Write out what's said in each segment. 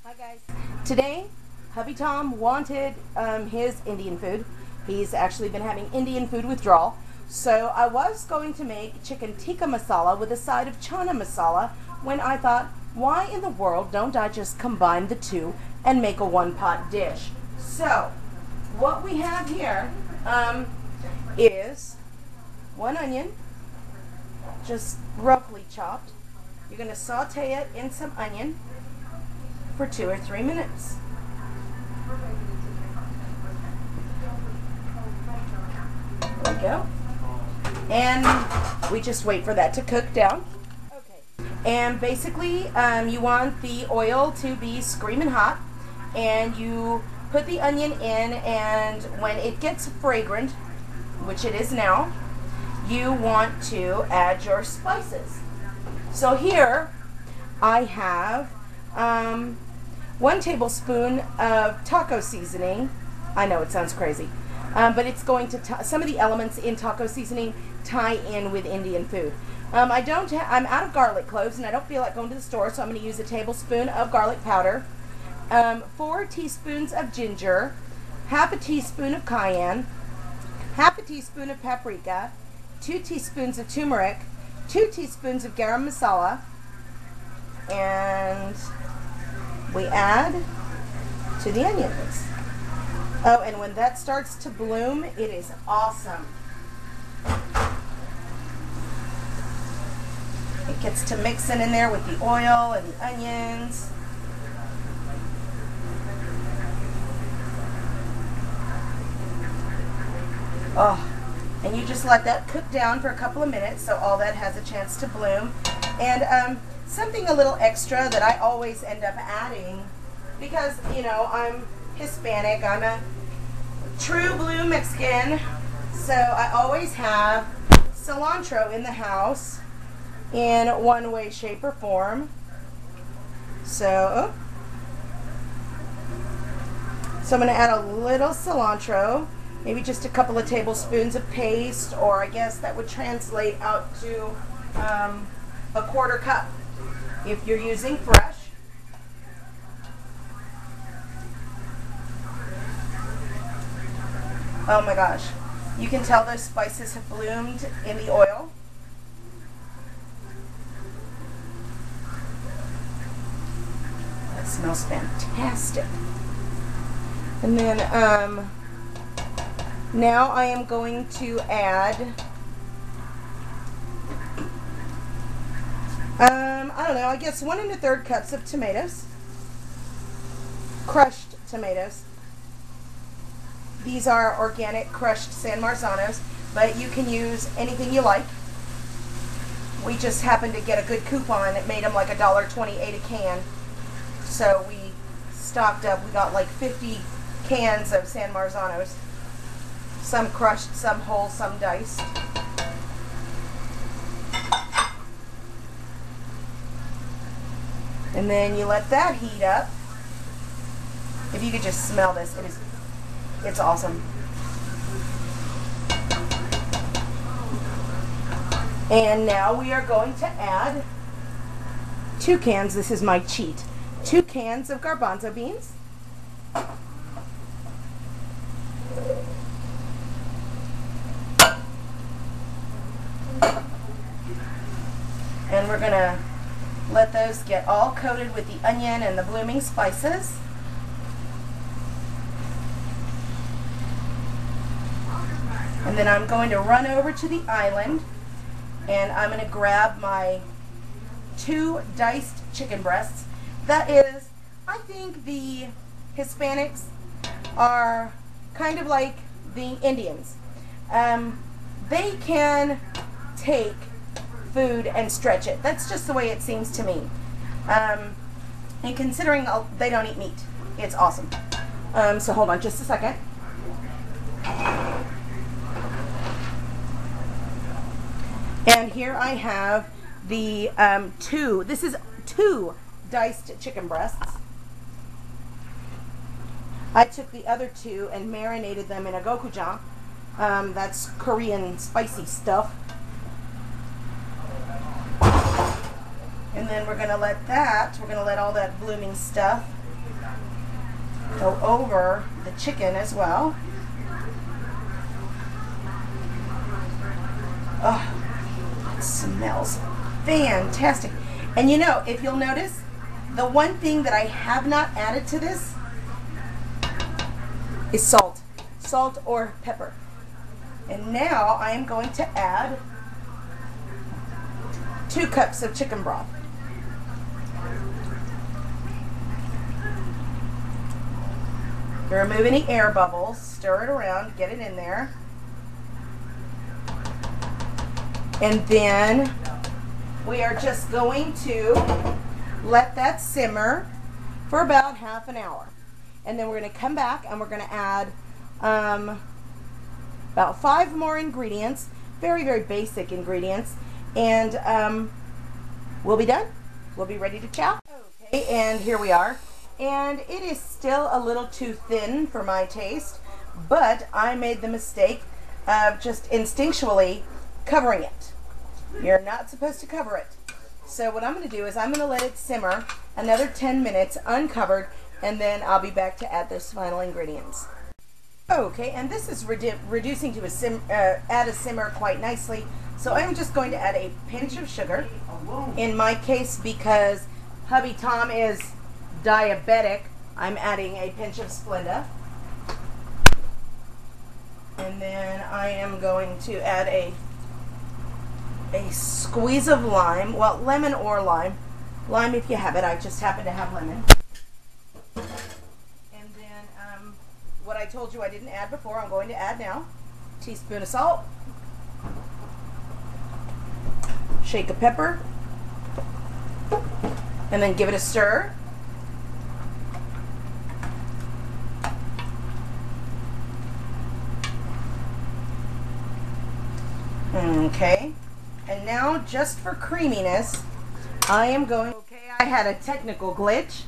Hi guys. Today, hubby Tom wanted his Indian food. He's actually been having Indian food withdrawal. So I was going to make chicken tikka masala with a side of chana masala when I thought, why in the world don't I just combine the two and make a one-pot dish? So what we have here is one onion, just roughly chopped. You're going to saute it in some onion for 2 or 3 minutes. There we go. And we just wait for that to cook down. Okay. And basically, you want the oil to be screaming hot, and you put the onion in, and when it gets fragrant, which it is now, you want to add your spices. So here I have 1 tablespoon of taco seasoning. I know it sounds crazy, but it's going to some of the elements in taco seasoning tie in with Indian food. I'm out of garlic cloves, and I don't feel like going to the store, so I'm going to use a tablespoon of garlic powder, 4 teaspoons of ginger, half a teaspoon of cayenne, half a teaspoon of paprika, 2 teaspoons of turmeric, 2 teaspoons of garam masala, and we add to the onions. Oh, and when that starts to bloom, it is awesome. It gets to mixing in there with the oil and the onions. Oh, and you just let that cook down for a couple of minutes so all that has a chance to bloom. And something a little extra that I always end up adding, because, you know, I'm Hispanic, I'm a true blue Mexican, so I always have cilantro in the house in one way, shape, or form. So I'm going to add a little cilantro, maybe just a couple of tablespoons of paste, or I guess that would translate out to a 1/4 cup if you're using fresh. Oh my gosh, you can tell those spices have bloomed in the oil. That smells fantastic. And then now I am going to add I don't know, I guess 1 1/3 cups of tomatoes, crushed tomatoes. These are organic crushed San Marzanos, but you can use anything you like. We just happened to get a good coupon. It made them like $1.28 a can. So we stocked up. We got like 50 cans of San Marzanos. Some crushed, some whole, some diced. And then you let that heat up. If you could just smell this, it's awesome. And now we are going to add 2 cans, this is my cheat, 2 cans of garbanzo beans. And we're gonna let those get all coated with the onion and the blooming spices. And then I'm going to run over to the island, and I'm going to grab my 2 diced chicken breasts. That is, I think the Hispanics are kind of like the Indians. They can take food and stretch it. That's just the way it seems to me. And considering they don't eat meat, it's awesome. So hold on just a second. And here I have the this is 2 diced chicken breasts. I took the other 2 and marinated them in a gochujang. That's Korean spicy stuff. And then we're going to let all that blooming stuff go over the chicken as well. Oh, it smells fantastic. And you know, if you'll notice, the one thing that I have not added to this is salt. Salt or pepper. And now I am going to add 2 cups of chicken broth. Remove any air bubbles, stir it around, get it in there. And then we are just going to let that simmer for about half an hour. And then we're going to come back and we're going to add about 5 more ingredients, very, very basic ingredients. And we'll be done. We'll be ready to chow. Okay, and here we are. And it is still a little too thin for my taste, but I made the mistake of just instinctually covering it. You're not supposed to cover it. So what I'm going to do is I'm going to let it simmer another 10 minutes uncovered, and then I'll be back to add those final ingredients. Okay, and this is reducing to a simmer quite nicely. So I'm just going to add a pinch of sugar. In my case, because hubby Tom is diabetic, I'm adding a pinch of Splenda. And then I am going to add a squeeze of lime. Well, lemon or lime. Lime if you have it. I just happen to have lemon. And then what I told you I didn't add before, I'm going to add now. Teaspoon of salt. Shake of pepper. And then give it a stir. Okay. And now, just for creaminess, I am going... Okay, I had a technical glitch.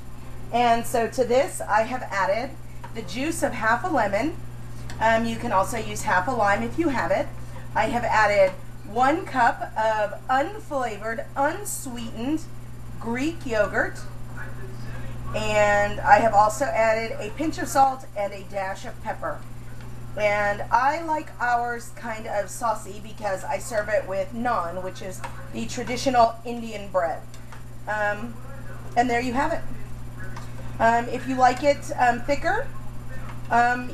And so to this, I have added the juice of half a lemon. You can also use half a lime if you have it. I have added 1 cup of unflavored, unsweetened Greek yogurt. And I have also added a pinch of salt and a dash of pepper. And I like ours kind of saucy because I serve it with naan, which is the traditional Indian bread. And there you have it. If you like it thicker,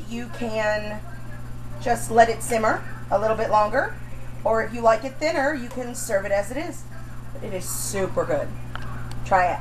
you can just let it simmer a little bit longer. Or if you like it thinner, you can serve it as it is. But it is super good. Try it.